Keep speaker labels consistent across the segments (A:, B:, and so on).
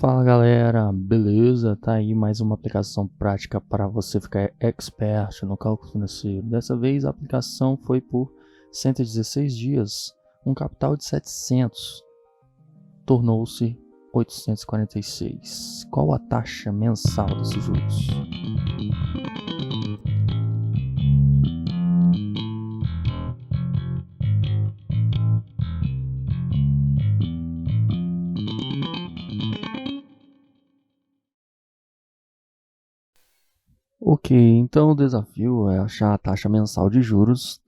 A: Fala galera, beleza? Tá aí mais uma aplicação prática para você ficar expert no cálculo financeiro. Dessa vez a aplicação foi por 116 dias, um capital de 700 tornou-se 846. Qual a taxa mensal desses juros? Ok, então o desafio é achar a taxa mensal de juros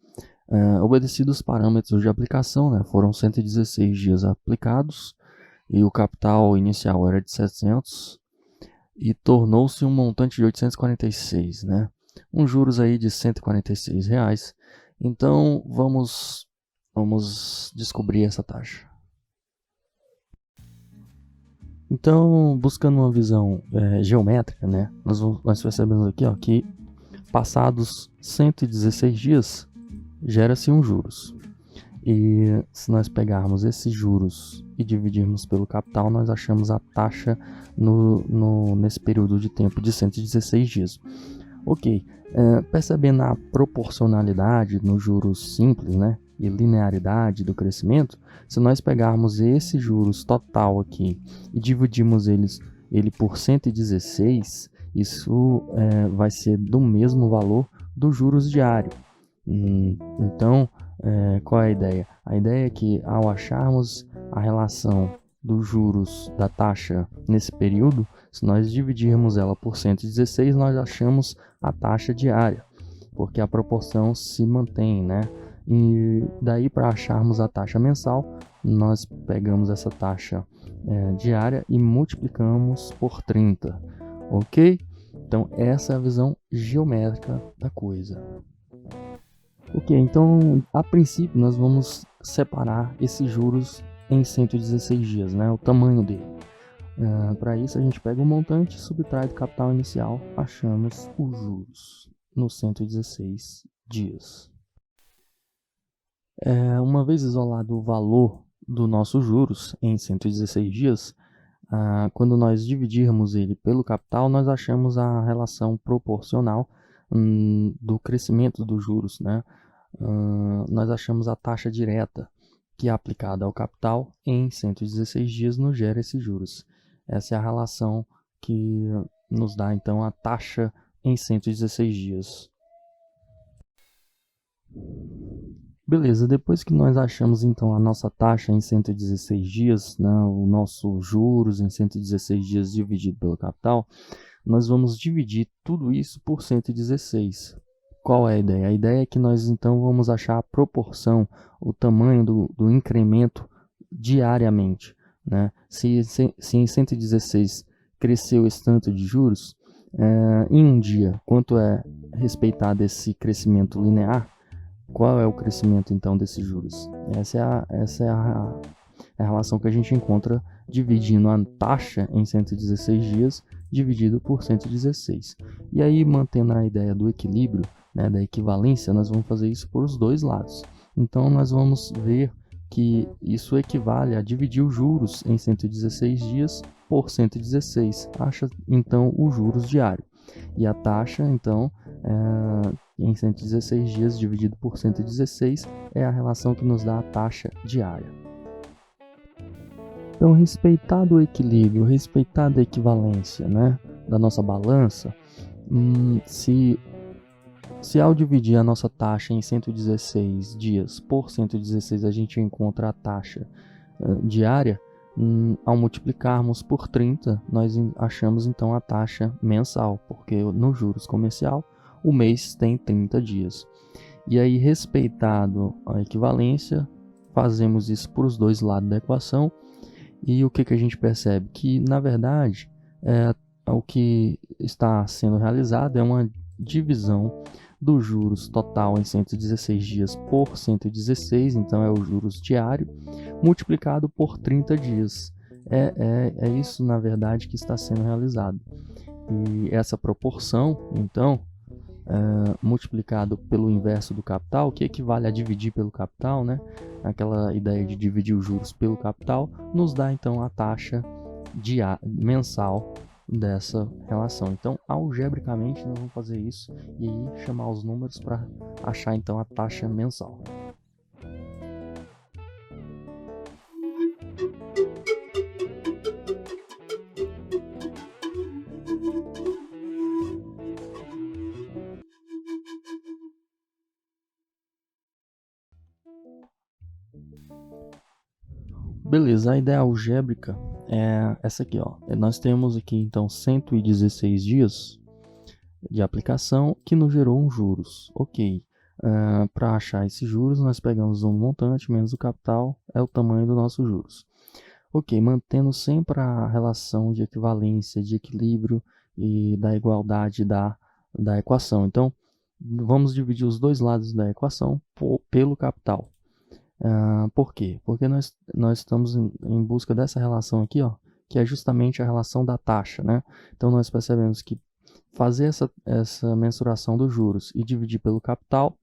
A: obedecido os parâmetros de aplicação, né? Foram 116 dias aplicados e o capital inicial era de 700 e tornou-se um montante de 846, né? Um juros aí de R$ 146. Então vamos descobrir essa taxa. Então, buscando uma visão geométrica, né? Nós percebemos aqui, ó, que passados 116 dias gera-se um juros. E se nós pegarmos esses juros e dividirmos pelo capital, nós achamos a taxa nesse período de tempo de 116 dias. Ok, percebendo a proporcionalidade nos juros simples, né, e linearidade do crescimento, se nós pegarmos esse juros total aqui e dividirmos ele por 116, isso vai ser do mesmo valor do juros diário. Então, qual é a ideia? A ideia é que ao acharmos a relação dos juros da taxa nesse período, se nós dividirmos ela por 116, nós achamos a taxa diária, porque a proporção se mantém, né? E daí, para acharmos a taxa mensal, nós pegamos essa taxa diária e multiplicamos por 30, ok? Então, essa é a visão geométrica da coisa. Ok, então a princípio nós vamos separar esses juros em 116 dias, né? O tamanho dele. Para isso a gente pega o montante, subtrai do capital inicial, achamos os juros nos 116 dias. Uma vez isolado o valor dos nossos juros em 116 dias, quando nós dividirmos ele pelo capital, nós achamos a relação proporcional do crescimento dos juros, né? Nós achamos a taxa direta que é aplicada ao capital em 116 dias nos gera esses juros. Essa é a relação que nos dá então a taxa em 116 dias. Beleza, depois que nós achamos então a nossa taxa em 116 dias, né, o nosso juros em 116 dias dividido pelo capital, nós vamos dividir tudo isso por 116. Qual é a ideia? A ideia é que nós então vamos achar a proporção, o tamanho do incremento diariamente, né? Se em 116 cresceu esse tanto de juros, em um dia, quanto é respeitado esse crescimento linear? Qual é o crescimento então desses juros? Essa é a relação que a gente encontra dividindo a taxa em 116 dias dividido por 116. E aí, mantendo a ideia do equilíbrio, né, da equivalência, nós vamos fazer isso por os dois lados. Então, nós vamos ver que isso equivale a dividir os juros em 116 dias por 116. Acha, então, o juros diário. E a taxa, então, em 116 dias dividido por 116 é a relação que nos dá a taxa diária. Então, respeitado o equilíbrio, respeitada a equivalência, né, da nossa balança, se ao dividir a nossa taxa em 116 dias por 116 a gente encontra a taxa diária, ao multiplicarmos por 30, nós achamos então a taxa mensal, porque no juros comercial o mês tem 30 dias. E aí, respeitado a equivalência, fazemos isso por os dois lados da equação. E o que a gente percebe? Que, na verdade, o que está sendo realizado é uma divisão dos juros total em 116 dias por 116, então é o juros diário, multiplicado por 30 dias. É isso, na verdade, que está sendo realizado. E essa proporção, então, multiplicado pelo inverso do capital, que equivale a dividir pelo capital, né? Aquela ideia de dividir os juros pelo capital, nos dá então a taxa mensal dessa relação. Então, algebricamente, nós vamos fazer isso e aí chamar os números para achar então a taxa mensal. Beleza, a ideia algébrica é essa aqui, ó. Nós temos aqui então 116 dias de aplicação que nos gerou um juros. Ok. Para achar esses juros, nós pegamos um montante menos o capital, é o tamanho do nosso juros. Ok, mantendo sempre a relação de equivalência, de equilíbrio e da igualdade da equação. Então, vamos dividir os dois lados da equação pelo capital. Por quê? Porque nós estamos em busca dessa relação aqui, ó, que é justamente a relação da taxa, né? Então, nós percebemos que fazer essa mensuração dos juros e dividir pelo capital,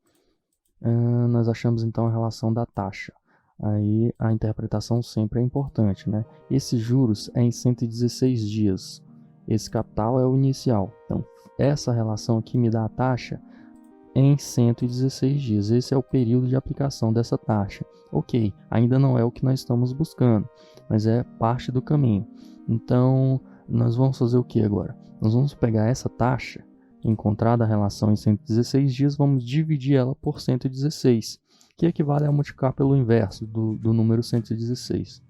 A: nós achamos então a relação da taxa. Aí a interpretação sempre é importante, né? Esses juros é em 116 dias. Esse capital é o inicial. Então, essa relação aqui me dá a taxa em 116 dias. Esse é o período de aplicação dessa taxa. Ok, ainda não é o que nós estamos buscando, mas é parte do caminho. Então, nós vamos fazer o que agora? Nós vamos pegar essa taxa, encontrada a relação em 116 dias, vamos dividir ela por 116, que equivale a multiplicar pelo inverso do número 116.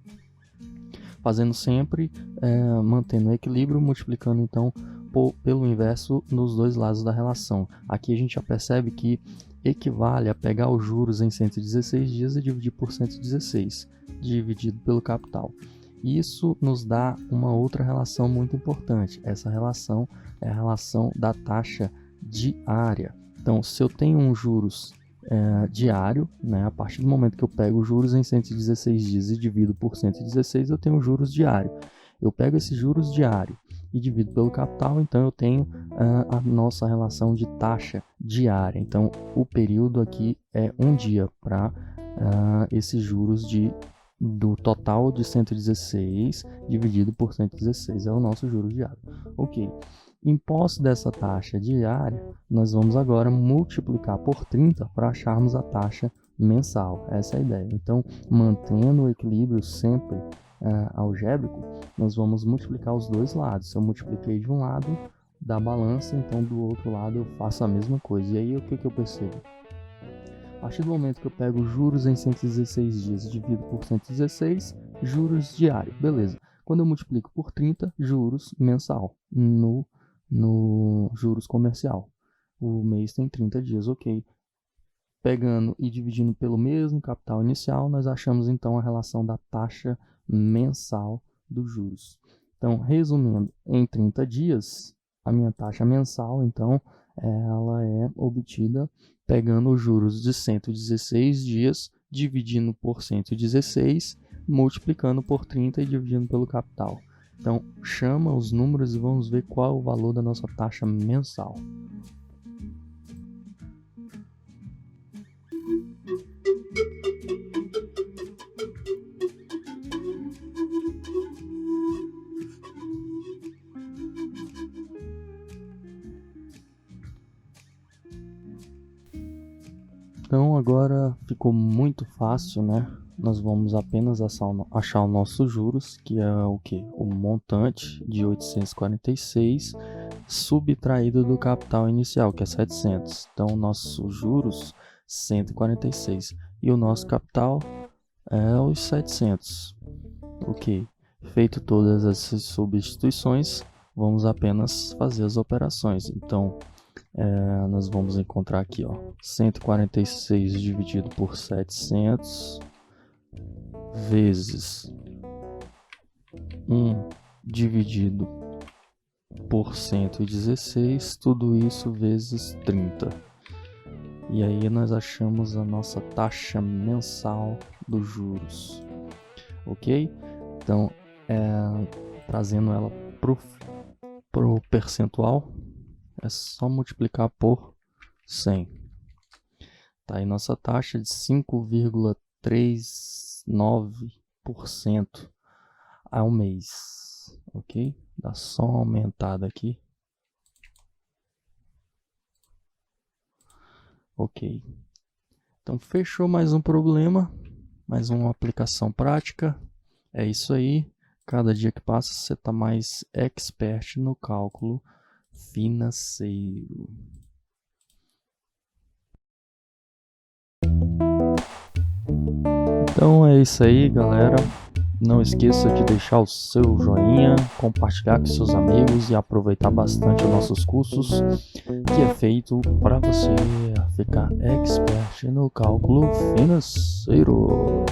A: Fazendo sempre, mantendo o equilíbrio, multiplicando então pelo inverso nos dois lados da relação. Aqui a gente já percebe que equivale a pegar os juros em 116 dias e dividir por 116, dividido pelo capital. Isso nos dá uma outra relação muito importante. Essa relação é a relação da taxa diária. Então, se eu tenho um juros diário, né, a partir do momento que eu pego os juros em 116 dias e divido por 116, eu tenho juros diário. Eu pego esse juros diário e divido pelo capital, então eu tenho a nossa relação de taxa diária. Então, o período aqui é um dia para esses juros do total de 116 dividido por 116, é o nosso juros diário. Ok. Em posse dessa taxa diária, nós vamos agora multiplicar por 30 para acharmos a taxa mensal. Essa é a ideia. Então, mantendo o equilíbrio sempre algébrico, nós vamos multiplicar os dois lados. Se eu multipliquei de um lado da balança, então do outro lado eu faço a mesma coisa. E aí o que eu percebo? A partir do momento que eu pego juros em 116 dias e divido por 116, juros diário. Beleza. Quando eu multiplico por 30, juros mensal no juros comercial. O mês tem 30 dias, ok. Pegando e dividindo pelo mesmo capital inicial, nós achamos então a relação da taxa mensal dos juros. Então, resumindo, em 30 dias, a minha taxa mensal, então, ela é obtida pegando os juros de 116 dias, dividindo por 116, multiplicando por 30 e dividindo pelo capital. Então, chama os números e vamos ver qual é o valor da nossa taxa mensal. Então, agora ficou muito fácil, né? Nós vamos apenas achar os nossos juros, que é o que? O montante de 846 subtraído do capital inicial, que é 700. Então, nossos juros, 146. E o nosso capital é os 700. Ok. Feito todas essas substituições, vamos apenas fazer as operações. Então, nós vamos encontrar aqui, ó, 146 dividido por 700 vezes 1 dividido por 116, tudo isso vezes 30. E aí nós achamos a nossa taxa mensal dos juros. Ok? Então, trazendo ela pro percentual, é só multiplicar por 100. Tá aí nossa taxa de 5,39% ao mês. ok? Dá só uma aumentada aqui. Ok. Então fechou mais um problema, mais uma aplicação prática. É isso aí. Cada dia que passa você está mais expert no cálculo financeiro. Então é isso aí, galera. Não esqueça de deixar o seu joinha, compartilhar com seus amigos e aproveitar bastante os nossos cursos, que é feito para você ficar expert no cálculo financeiro.